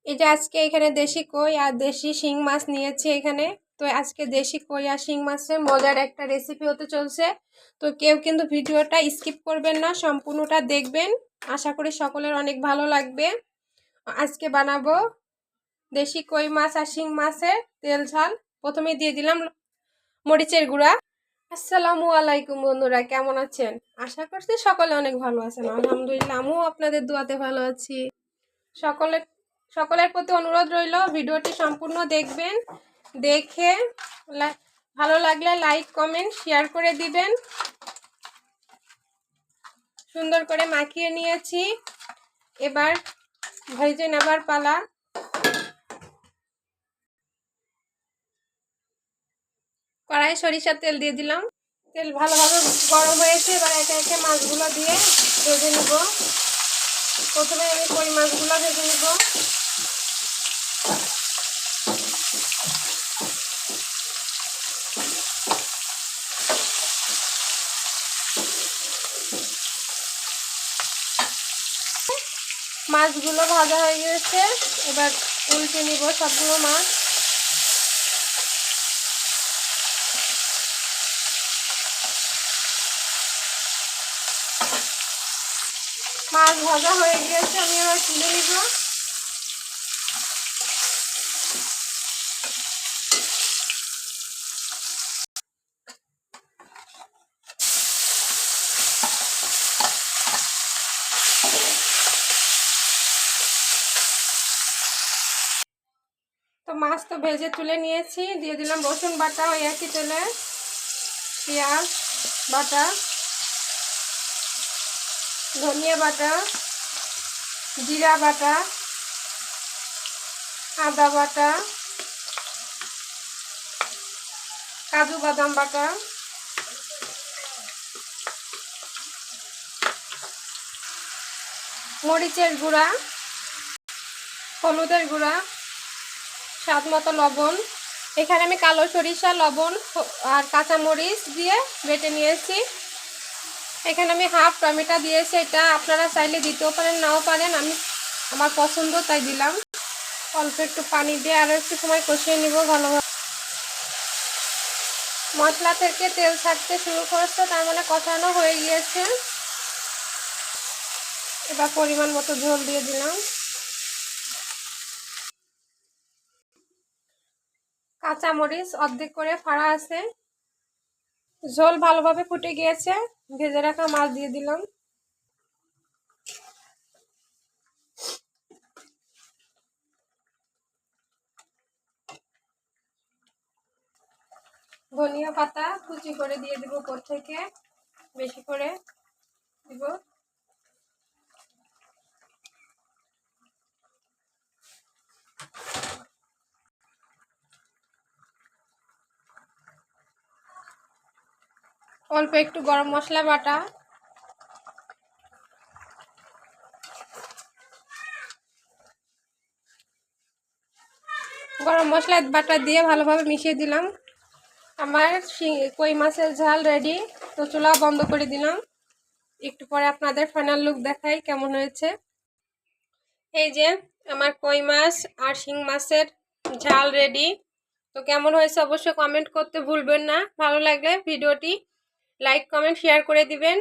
এই যে আজকে এখানে দেশি কই আর দেশি শিং মাছ নিয়েছি এখানে। তো আজকে দেশি কই আর শিং মাছের মজার একটা রেসিপি হতে চলছে। তো কেউ কিন্তু ভিডিওটা স্কিপ করবেন না, সম্পূর্ণটা দেখবেন। আশা করি সকলের অনেক ভালো লাগবে। আজকে বানাবো দেশি কই মাছ আর শিং মাছের তেল ঝাল। প্রথমে দিয়ে দিলাম মরিচের গুঁড়া। আসসালামু আলাইকুম বন্ধুরা, কেমন আছেন? আশা করছি সকলে অনেক ভালো আছেন। আলহামদুলিল্লাহ, আমিও আপনাদের দোয়াতে ভালো আছি। সকলের সকলের প্রতি অনুরোধ রইল, ভিডিওটি সম্পূর্ণ দেখবেন। দেখে ভালো লাগলে লাইক কমেন্ট শেয়ার করে দিবেন। সুন্দর করে মাখিয়ে নিয়েছি, এবার ভেজে নেবার পালা। কড়াই সরিষার তেল দিয়ে দিলাম। তেল ভালোভাবে গরম হয়েছে, এবার একে একে মাছগুলো দিয়ে ভেজে নিব। প্রথমে আমি কই মাছগুলো ভেজে নিব। মাছগুলো ভাজা হয়ে গেছে, এবার উল্টে নিব সবগুলো মাছ। মাছ ভাজা হয়ে গিয়েছে, আমি এবার তুলে নিব। তো মাছ তো ভেজে তুলে নিয়েছি, দিয়ে দিলাম রসুন বাটা ওই একই তেলে, পেঁয়াজ বাটা, ধনিয়া বাটা, জিরা বাটা, আদা বাটা, কাজু বাদাম বাটা, মরিচের গুঁড়া, হলুদের গুঁড়া, স্বাদ মতো লবণ। এখানে আমি কালো সরিষা, লবণ আর কাঁচামরিচ দিয়ে বেটে নিয়েছি। এখানে আমি হাফ টমেটো দিয়েছি, এটা আপনারা চাইলে দিতেও পারেন নাও পারেন, আমি আমার পছন্দ তাই দিলাম। অল্প একটু পানি দিয়ে আরও একটু সময় কষিয়ে নিব ভালোভাবে। মশলা থেকে তেল ছাড়তে শুরু করেছে, তার মানে কষানো হয়ে গিয়েছে। এবার পরিমাণ মতো ঝোল দিয়ে দিলাম। কাঁচামরিচ অর্ধেক করে ফাড়া আছে। ঝোল ভালোভাবে ফুটে গিয়েছে, ভেজে রাখা মাছ দিয়ে দিলাম। ধনিয়া পাতা কুচি করে দিয়ে দিব, উপর থেকে বেশি করে দিব। অল্প একটু গরম মশলা বাটা, গরম মশলা বাটা দিয়ে ভালোভাবে মিশিয়ে দিলাম। আমার কই মাছের ঝাল রেডি। তো চুলা বন্ধ করে দিলাম। একটু পরে আপনাদের ফাইনাল লুক দেখাই কেমন হয়েছে। এই যে আমার কই মাছ আর শিং মাছের ঝাল রেডি। তো কেমন হয়েছে অবশ্যই কমেন্ট করতে ভুলবেন না। ভালো লাগলে ভিডিওটি লাইক কমেন্ট শেয়ার করে দিবেন।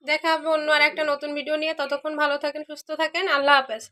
দেখা হবে অন্য আর একটা নতুন ভিডিও নিয়ে। ততক্ষণ ভালো থাকেন, সুস্থ থাকেন। আল্লাহ হাফেজ।